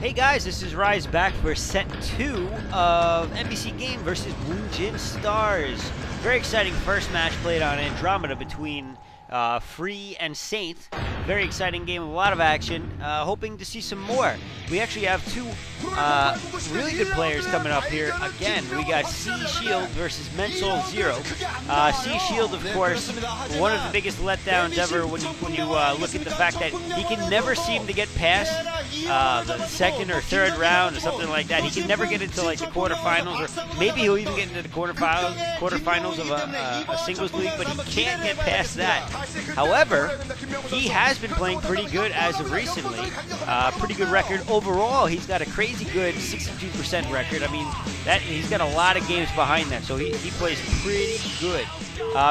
Hey guys, this is Rise back for set 2 of MBC game versus Woonjin Stars. Very exciting first match played on Andromeda between Free and Saint. Very exciting game, a lot of action. Hoping to see some more. We actually have two really good players coming up here. Again, we got C-Shield versus Mental Zero. C-Shield, of course, one of the biggest letdowns ever when you look at the fact that he can never seem to get past the second or third round or something like that. He can never get into like the quarterfinals, or maybe he'll even get into the quarterfinals of a singles league, but he can't get past that. However, he has been playing pretty good as of recently. Pretty good record overall. He's got a crazy good 62% record. I mean, he's got a lot of games behind that, so he plays pretty good.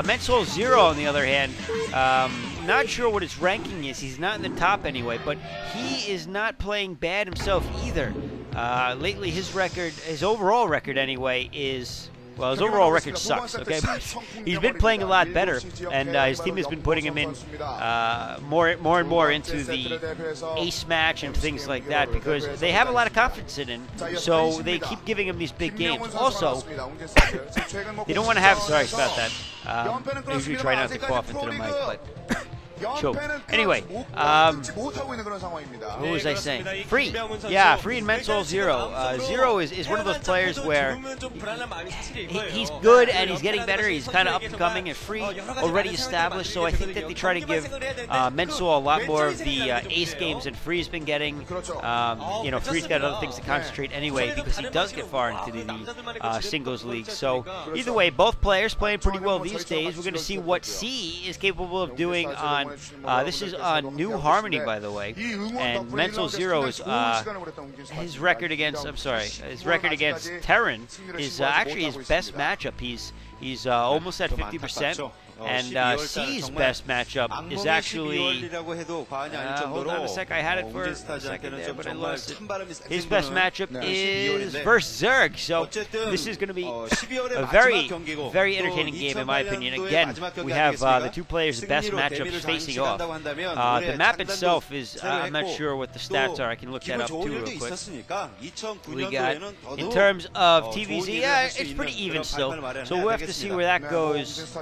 Mental Zero, on the other hand, not sure what his ranking is. He's not in the top anyway, but he is not playing bad himself either. Lately, his overall record anyway, is... Well, his overall record sucks, okay? But he's been playing a lot better, and his team has been putting him in more and more into the ace match and things like that because they have a lot of confidence in him, so they keep giving him these big games. Also, they don't want to have... Sorry about that. I usually try not to cough into the mic, but... Choke. Anyway, what was I saying? Free. Yeah, Free and Mental Zero. Zero is one of those players where he's good and he's getting better. He's kind of up and coming, and Free already established. So I think that they try to give Mental a lot more of the ace games than Free's been getting. You know, Free's got other things to concentrate anyway because he does get far into the singles league. So either way, both players playing pretty well these days. We're going to see what C is capable of doing on... this is on New Harmony, by the way, and Mental Zero is his record against Terran is actually his best matchup. He's almost at 50%. And C's best matchup is actually, hold on a sec, I had it for a second there, but I lost it. His best matchup is versus Zerg, so this is going to be a very, very entertaining game in my opinion. Again, we have the two players' best matchups facing off. The map itself is, I'm not sure what the stats are, I can look that up too real quick. We got, in terms of TVZ, yeah, it's pretty even still, so we'll have to see where that goes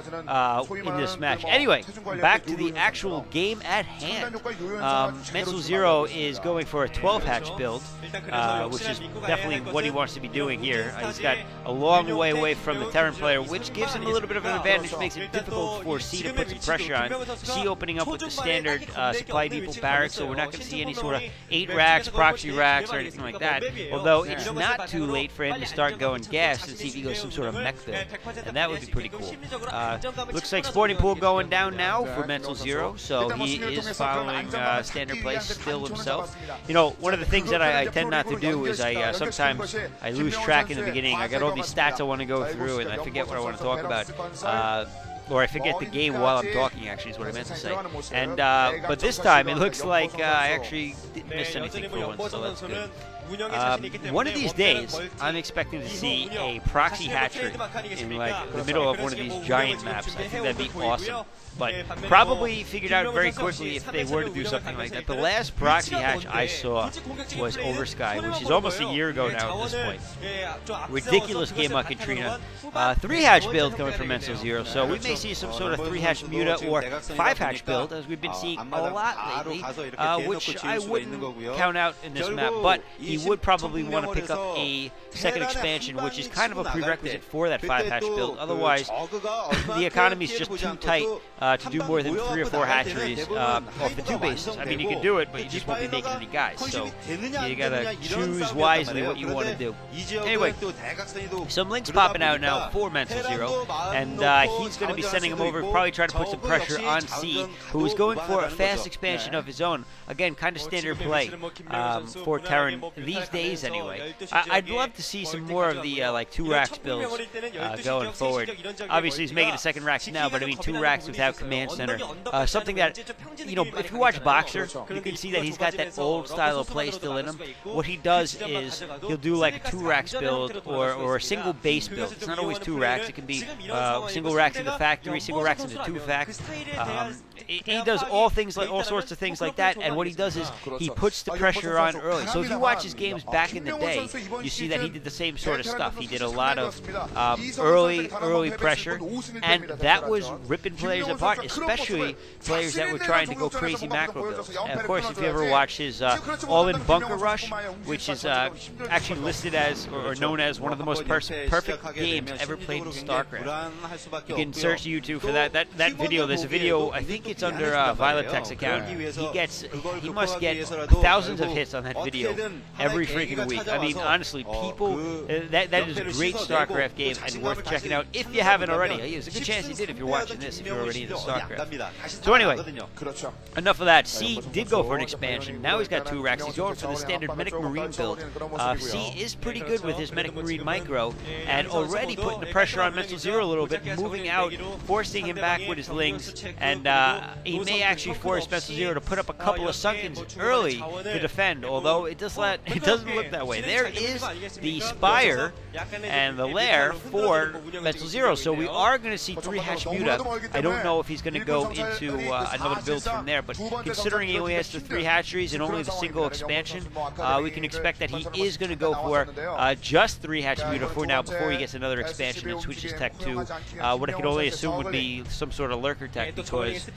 in this match. Anyway, back to the actual game at hand. Mental Zero is going for a 12 hatch build, which is definitely what he wants to be doing here. He's got a long way away from the Terran player, which gives him a little bit of an advantage, makes it difficult for C to put some pressure on. C opening up with the standard supply depot barracks, so we're not going to see any sort of 8 racks, proxy racks, or anything like that. Although it's not too late for him to start going gas and see if he goes some sort of mech build, and that would be pretty cool. Looks like Sporting Pool going down now for Mental Zero, so he is following standard play still himself. You know, one of the things that I tend not to do is sometimes I lose track in the beginning. I got all these stats I want to go through, and I forget what I want to talk about. Or I forget the game while I'm talking, actually, is what I meant to say. And but this time, it looks like I actually didn't miss anything for once, so that's good. One of these days, I'm expecting to see a proxy hatchery in like the middle of one of these giant maps. I think that'd be awesome. But probably figured out very quickly if they were to do something like that. The last proxy hatch I saw was Over Sky, which is almost a year ago now at this point. Ridiculous game on Katrina. 3 hatch build coming from Mental Zero, so we may see some sort of 3 hatch Muta or 5 hatch build, as we've been seeing a lot lately, which I wouldn't count out in this map, but he would probably want to pick up a second expansion, which is kind of a prerequisite for that 5 hatch build. Otherwise, the economy is just too tight to do more than 3 or 4 hatcheries off the 2 bases. I mean, you can do it, but you just won't be making any guys. So you gotta choose wisely what you want to do. Anyway, some links popping out now for Mental Zero, and he's going to be sending him over, probably trying to put some pressure on C, who is going for a fast expansion of his own. Again, kind of standard play for Terran these days, anyway. I'd love to see some more of the like 2 racks builds going forward. Obviously, he's making a second racks now, but I mean 2 racks without command center. Something that, you know, if you watch Boxer, you can see that he's got that old style of play still in him. What he does is he'll do like a 2 racks build or a single base build. It's not always 2 racks. It can be single racks in the factory, single racks into 2 facts. he does all sorts of things like that, and what he does is he puts the pressure on early. So if you watch his games back in the day, you see that he did the same sort of stuff. He did a lot of early pressure, and that was ripping players apart, especially players that were trying to go crazy macro builds. And of course, if you ever watch his all-in bunker rush, which is actually listed as or known as one of the most perfect games ever played in StarCraft. You can search YouTube for that video. There's a video, I think it's under Violetech's account. He must get thousands of hits on that video every freaking week. I mean, honestly, people, that is a great StarCraft game and worth checking out if you haven't already. There's a good chance you did if you're watching this, if you're already into StarCraft. So anyway, enough of that. C did go for an expansion. Now he's got 2 racks. He's going for the standard Medic Marine build. C is pretty good with his Medic Marine micro, and already putting the pressure on Mental Zero a little bit, moving out, forcing him back with his Lings, and he may actually force Mental Zero to put up a couple of Sunkens early to defend, although it doesn't look that way. There is the Spire and the Lair for Mental Zero, so we are going to see 3-hatch Muta. I don't know if he's going to go into another build from there, but considering he only has the 3 hatcheries and only the single expansion, we can expect that he is going to go for just 3-hatch Muta for now before he gets another expansion and switches tech to what I could only assume would be some sort of lurker tech, because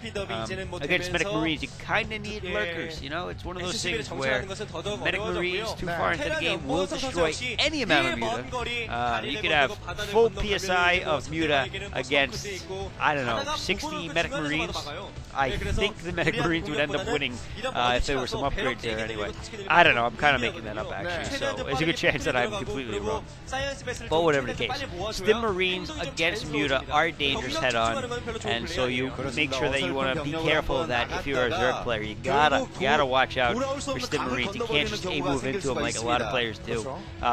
against Medic Marines you kind of need lurkers. You know, it's one of those things where Medic Marines too far into the game will destroy any amount of Muta. You could have full PSI of Muta against, I don't know, 60 Medic Marines. I think the Medic Marines would end up winning if there were some upgrades there anyway. I don't know, I'm kind of making that up actually, so there's a good chance that I'm completely wrong. But whatever the case, Stim Marines against Muta are dangerous head-on, and so you make sure that you want to be careful of that if you're a Zerg player. You gotta watch out for Stim Marines. You can't just A-move into them like a lot of players do.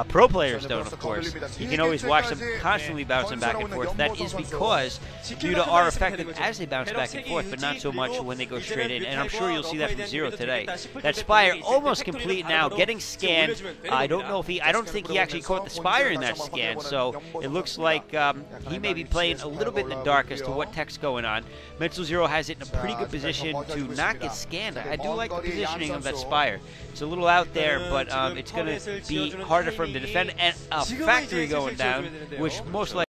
Pro players don't, of course. You can always watch them constantly bouncing back and forth. That is because Muta are effective as they bounce back and forth, but not so much when they go straight in, and I'm sure you'll see that from Zero today. That Spire almost complete now, getting scanned. I don't think he actually caught the Spire in that scan, so it looks like he may be playing a little bit in the dark as to what tech's going on. Mental Zero has it in a pretty good position to not get scanned. I do like the positioning of that Spire. It's a little out there, but it's going to be harder for him to defend, and a factory going down, which most likely